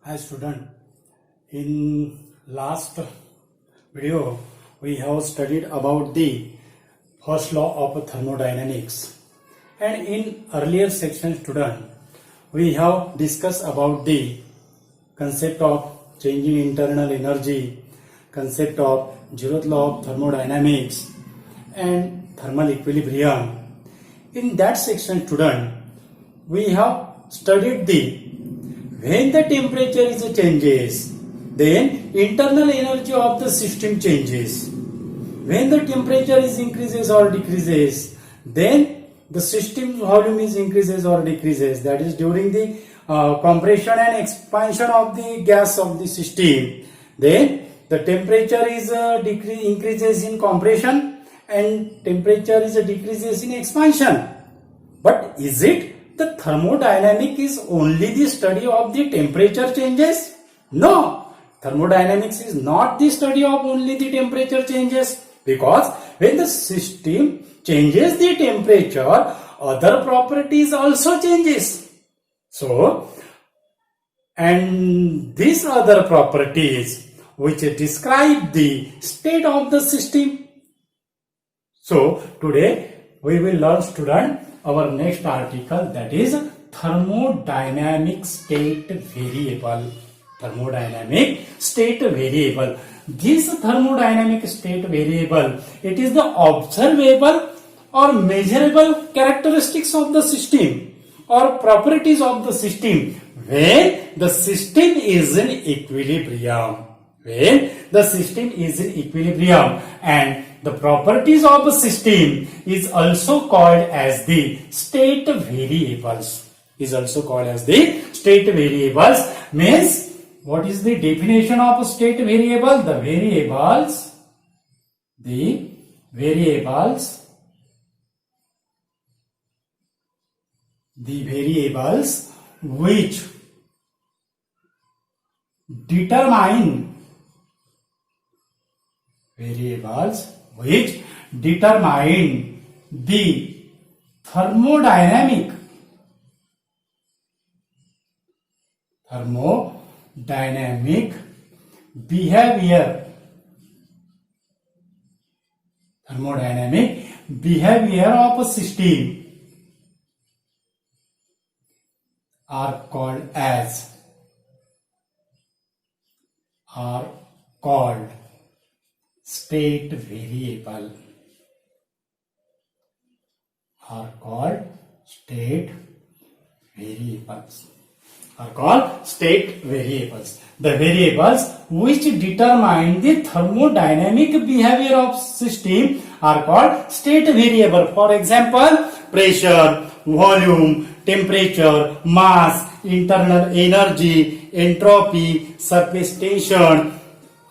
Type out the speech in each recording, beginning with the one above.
Hi student, in last video we have studied about the first law of thermodynamics, and in earlier section student we have discussed about the concept of changing internal energy, concept of zeroth law of thermodynamics and thermal equilibrium. In that section student we have studied the when the temperature is changes, then internal energy of the system changes. When the temperature is increases or decreases, then the system volume is increases or decreases. That is during the compression and expansion of the gas of the system. Then the temperature is increases in compression and temperature is decreases in expansion. But is it the thermodynamic is only the study of the temperature changes? No, thermodynamics is not the study of only the temperature changes, because when the system changes the temperature, other properties also changes. So, and these other properties which describe the state of the system. So, today we will learn student our next article, that is thermodynamic state variable. Thermodynamic state variable. This thermodynamic state variable, it is the observable or measurable characteristics of the system or properties of the system when the system is in equilibrium. When the system is in equilibrium, and the properties of a system is also called as the state variables. Is also called as the state variables. Means, what is the definition of a state variable? The variables which determine the thermodynamic behavior of a system are called state variable. Are called state variables. The variables which determine the thermodynamic behavior of system are called state variable. For example, pressure, volume, temperature, mass, internal energy, entropy, surface tension,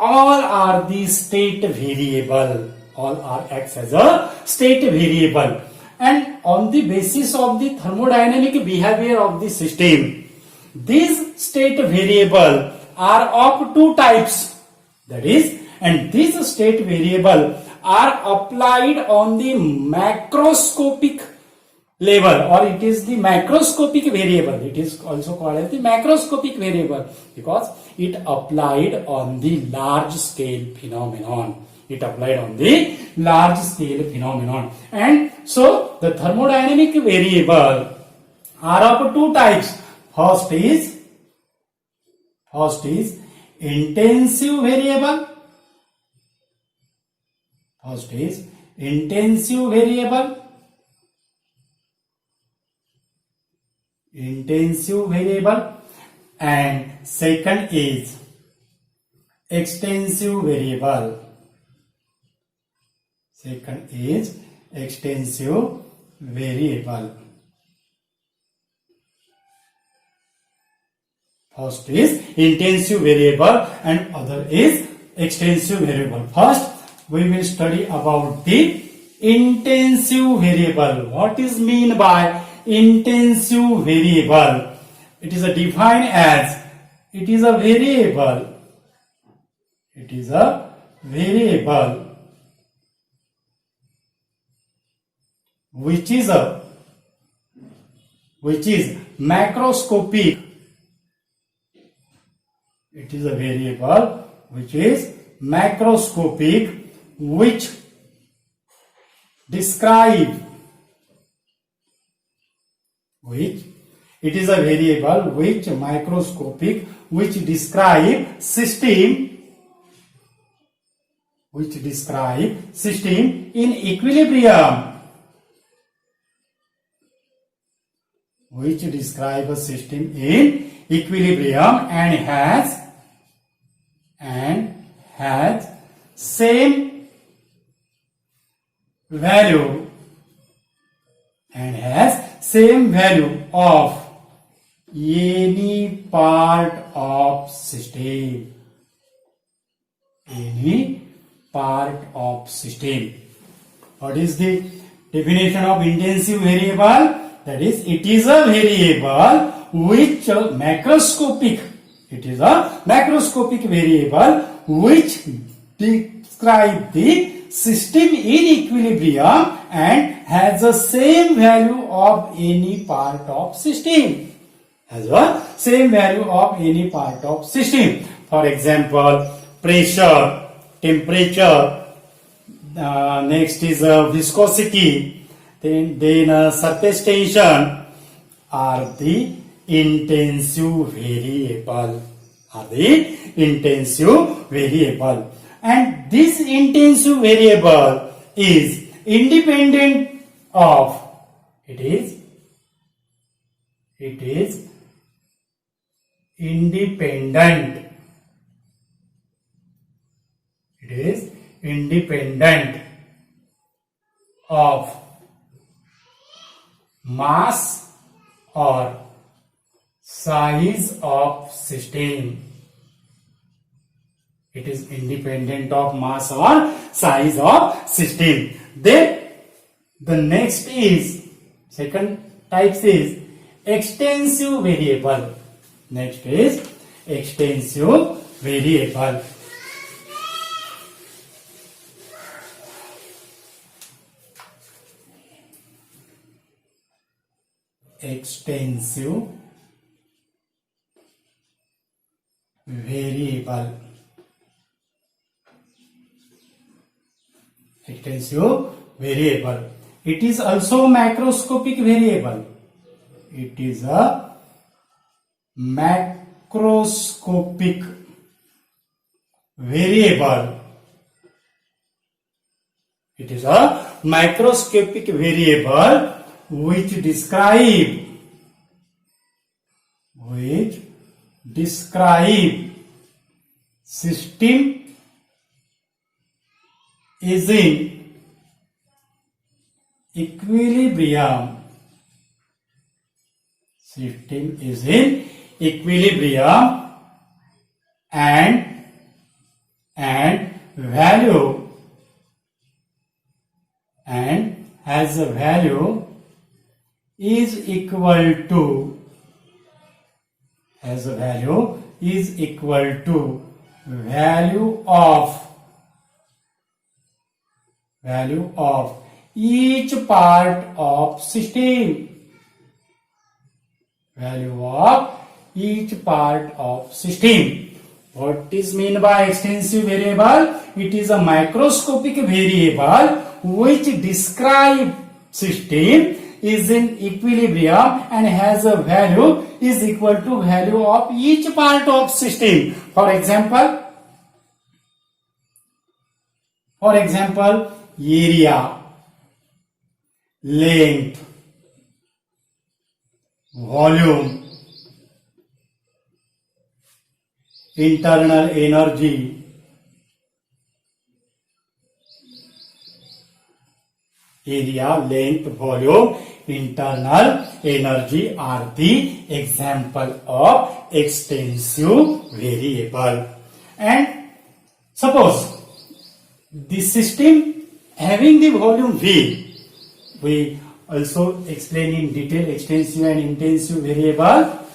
all are the state variable. All are acts as a state variable. And on the basis of the thermodynamic behavior of the system, these state variable are of two types. That is, and these state variable are applied on the macroscopic level, or it is the macroscopic variable. It is also called as the macroscopic variable because it applied on the large scale phenomenon. And so the thermodynamic variable are of two types. First is intensive variable. And second is extensive variable. First is intensive variable and other is extensive variable. First, we will study about the intensive variable. What is mean by intensive variable? It is defined as it is a variable which is macroscopic It is a variable which is macroscopic, which describe, which it is a variable which microscopic, which describe system, which describe system in equilibrium, which describe a system in equilibrium and has same value of any part of system. Any part of system. What is the definition of intensive variable? That is, it is a variable which macroscopic. It is a macroscopic variable which describe the system in equilibrium and has the same value of any part of system. Has a same value of any part of system. For example, pressure, temperature, next is viscosity, then surface tension are the intensive variable. And this intensive variable is independent of, it is independent of mass or size of system. It is independent of mass or size of system. Then the next is, second type is extensive variable. Next is extensive variable. Extensive variable. Extensive variable. It is also macroscopic variable. It is a macroscopic variable. It is a microscopic variable which describe system is in equilibrium. System is in equilibrium and value and has a value is equal to value of each part of system. Value of each part of system. What is mean by extensive variable? It is a microscopic variable which describe system is in equilibrium and has a value is equal to value of each part of system. For example, area, length, volume, internal energy, area, length, volume, internal energy are the example of extensive variable. And suppose the system having the volume V, we also explain in detail extensive and intensive variable.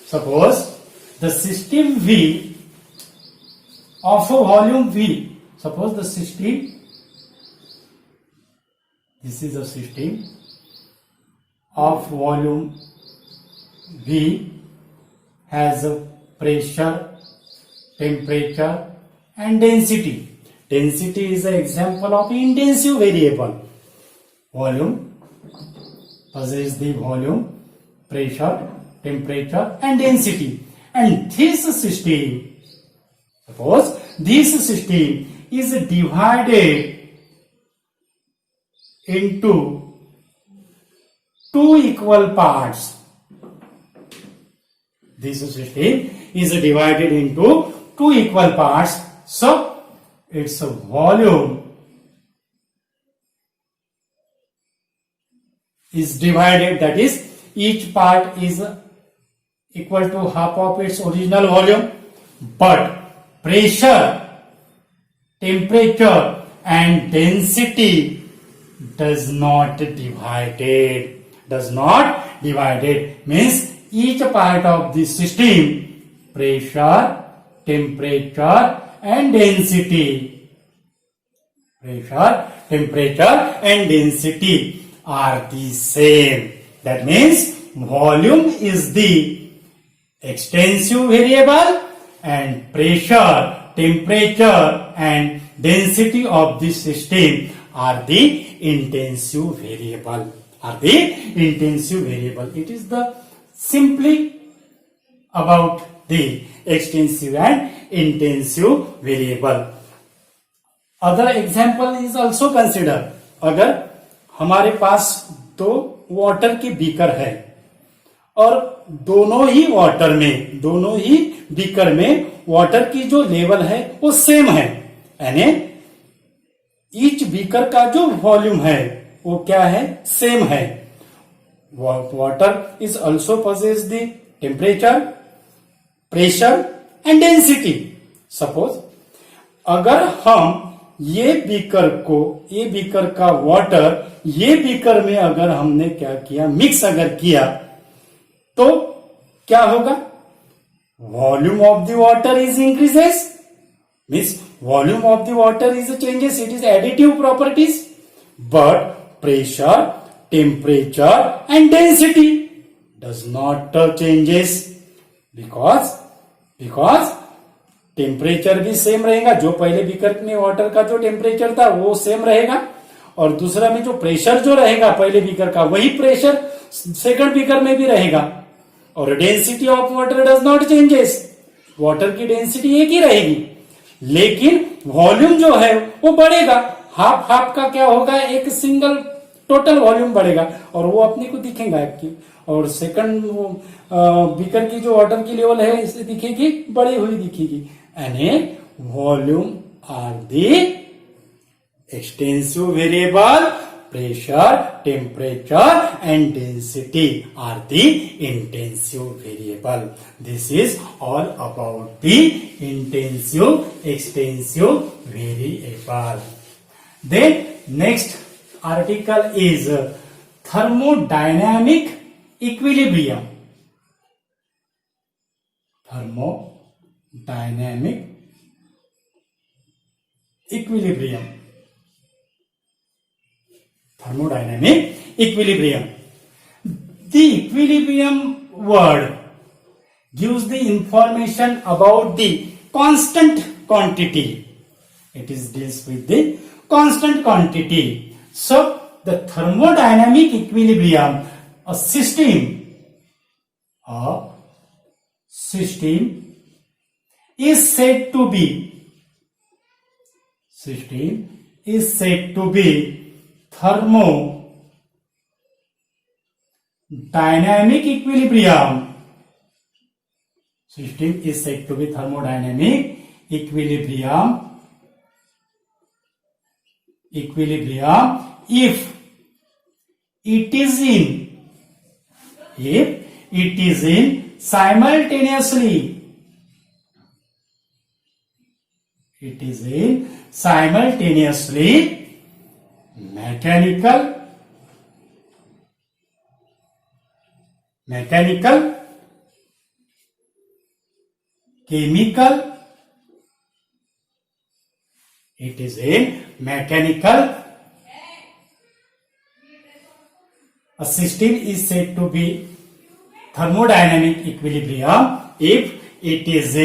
Suppose the system V of a volume V, suppose the system, this is a system of volume V has a pressure temperature, and density. Density is an example of intensive variable. Volume possesses the volume, pressure, temperature, and density. And this system, suppose this system is divided into two equal parts. This system is divided into two equal parts. So its volume is divided, that is, each part is equal to half of its original volume, but pressure, temperature, and density does not divided. Means each part of the system, pressure, temperature, and density, are the same. That means volume is the extensive variable and pressure, temperature, and density of the system are the intensive variable. It is the simply about the extensive and intensive variable. Other example is also consider. अगर हमारे पास दो water के beaker है और दोनों ही beaker में water की जो लेवल है वो सेम है, यानी ईच बीकर का जो वॉल्यूम है वो क्या है, सेम है. Water is also possess the temperature, pressure and density. Suppose अगर हम ये बीकर का वाटर ये बीकर में अगर हमने क्या किया, मिक्स अगर किया, तो क्या होगा, volume of the water is increases. Means volume of the water is changes, it is additive properties, but pressure, temperature and density does not changes, because temperature भी सेम रहेगा. जो पहले बीकर में वाटर का जो टेम्परेचर था वो same रहेगा, और दूसरा में जो प्रेशर जो रहेगा पहले बीकर का वही प्रेशर सेकंड बीकर में भी रहेगा. और density of water does not changes, water की डेंसिटी एक ही रहेगी, लेकिन वॉल्यूम जो है वो बढ़ेगा. हाफ का क्या होगा, एक सिंगल टोटल वॉल्यूम बढ़ेगा और वो अपने को दिखेगा आपकी. और सेकंड बीकर की जो वाटर की लेवल है इसे दिखेगी, बड़ी हुई दिखेगी. यानी volume are the extensive variable, pressure, temperature, and density are the intensive variable. This is all about the intensive, extensive variable. Then next article is thermodynamic equilibrium. Thermodynamic equilibrium. The equilibrium word gives the information about the constant quantity. It is deals with the constant quantity. So the thermodynamic equilibrium, a system is said to be thermodynamic equilibrium. System is said to be thermodynamic equilibrium if it is in simultaneously mechanical, chemical, it is in mechanical. A system is said to be thermodynamic equilibrium if it is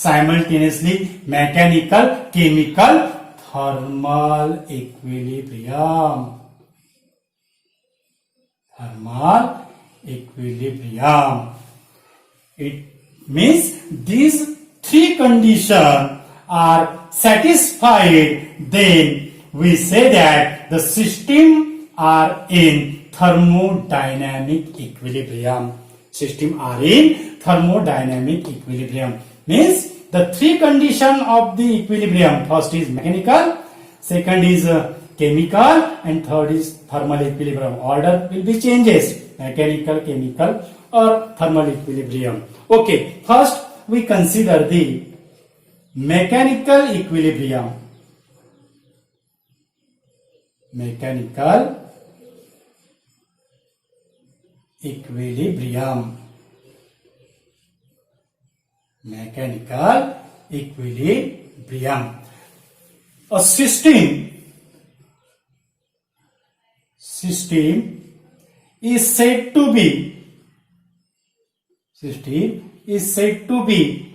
simultaneously mechanical, chemical, thermal equilibrium. Thermal equilibrium. It means these three conditions are satisfied, then we say that the system are in thermodynamic equilibrium. System are in thermodynamic equilibrium. Means the three conditions of the equilibrium. First is mechanical, second is chemical, and third is thermal equilibrium. Order will be changes. Mechanical, chemical, or thermal equilibrium. Okay, first we consider the mechanical equilibrium. Mechanical equilibrium. Mechanical equilibrium. A system is said to be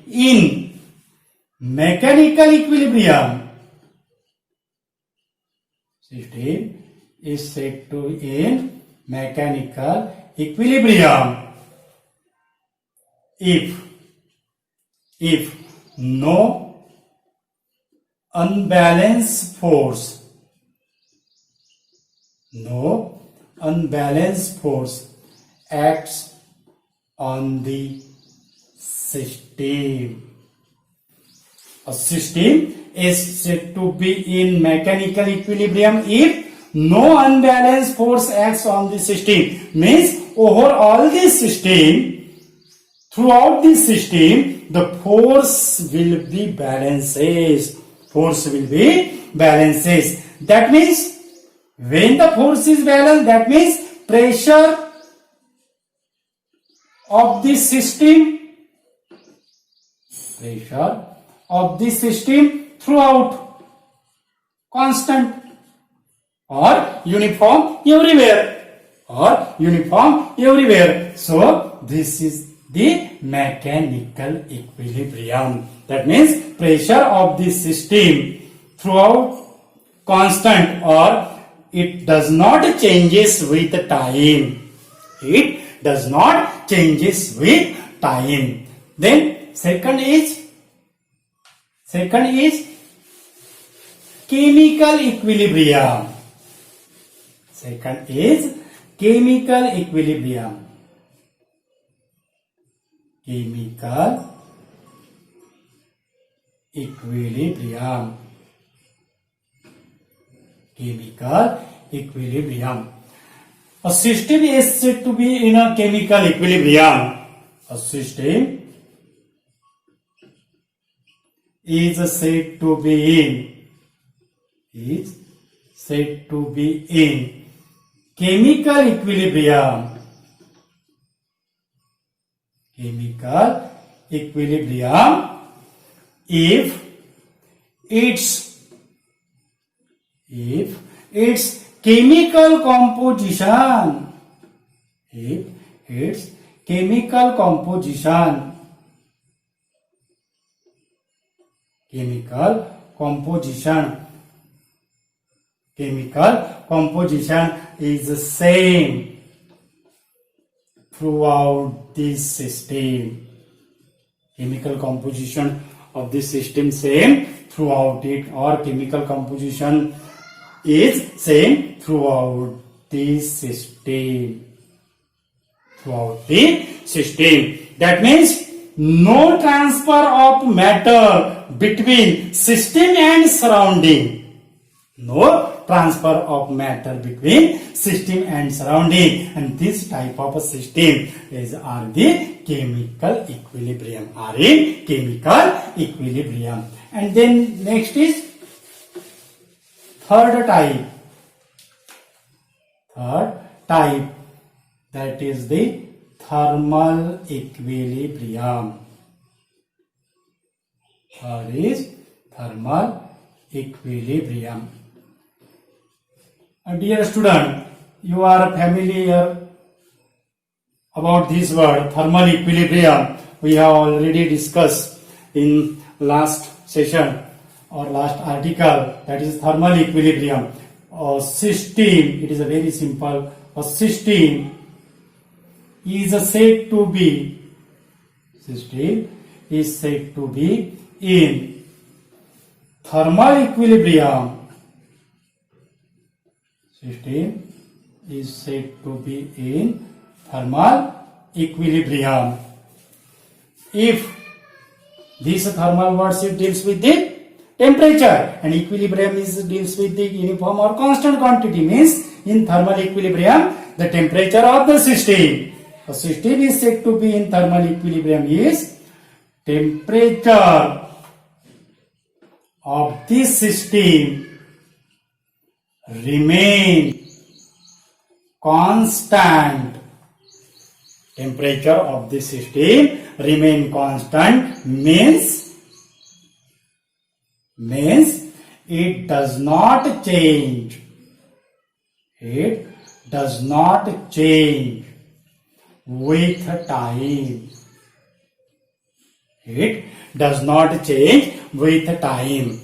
in mechanical equilibrium. System is said to in mechanical equilibrium if no unbalanced force acts on the system. A system is said to be in mechanical equilibrium if no unbalanced force acts on the system. Means overall the system, throughout the system, the force will be balances. That means when the force is balanced, that means pressure of the system throughout constant or uniform everywhere. So this is the mechanical equilibrium. That means pressure of the system throughout constant, or it does not changes with time. Then second is chemical equilibrium. Chemical equilibrium. A system is said to be in a chemical equilibrium. A system is said to be in chemical equilibrium. If its chemical composition is the same throughout this system. Chemical composition of this system same throughout it, or chemical composition is same throughout the system. That means no transfer of matter between system and surrounding. And this type of system are the chemical equilibrium. And then next is third type, that is the thermal equilibrium. Third is thermal equilibrium. Dear student, you are familiar about this word thermal equilibrium. We have already discussed in last session or last article, that is thermal equilibrium. A system, it is a very simple, a system is said to be in thermal equilibrium. System is said to be in thermal equilibrium if this thermal worksheet deals with the temperature and equilibrium deals with the uniform or constant quantity. Means in thermal equilibrium the temperature of the system. A system is said to be in thermal equilibrium is temperature of the system remain constant. Temperature of the system remain constant means it does not change. It does not change with time. It does not change with time.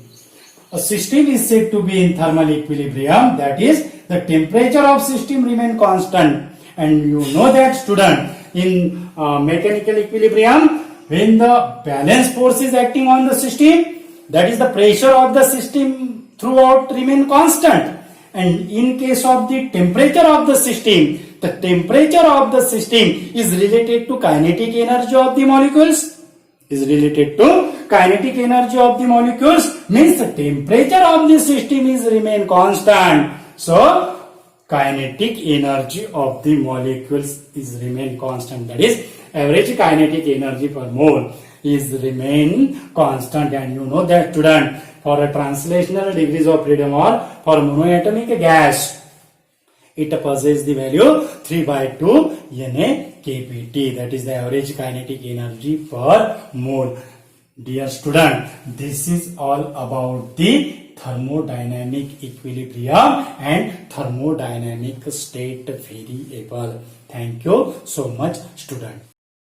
A system is said to be in thermal equilibrium, that is the temperature of system remain constant. And you know that, student, in mechanical equilibrium, when the balance force is acting on the system, that is the pressure of the system throughout remain constant. And in case of the temperature of the system, the temperature of the system is related to kinetic energy of the molecules. Is related to kinetic energy of the molecules, means the temperature of the system is remain constant. So kinetic energy of the molecules is remain constant. That is average kinetic energy per mole is remain constant. And you know that, student, for a translational degrees of freedom or for monoatomic gas, it possesses the value 3/2 NaKPT, that is the average kinetic energy per mole. Dear student, this is all about the thermodynamic equilibrium and thermodynamic state variable. Thank you so much, student.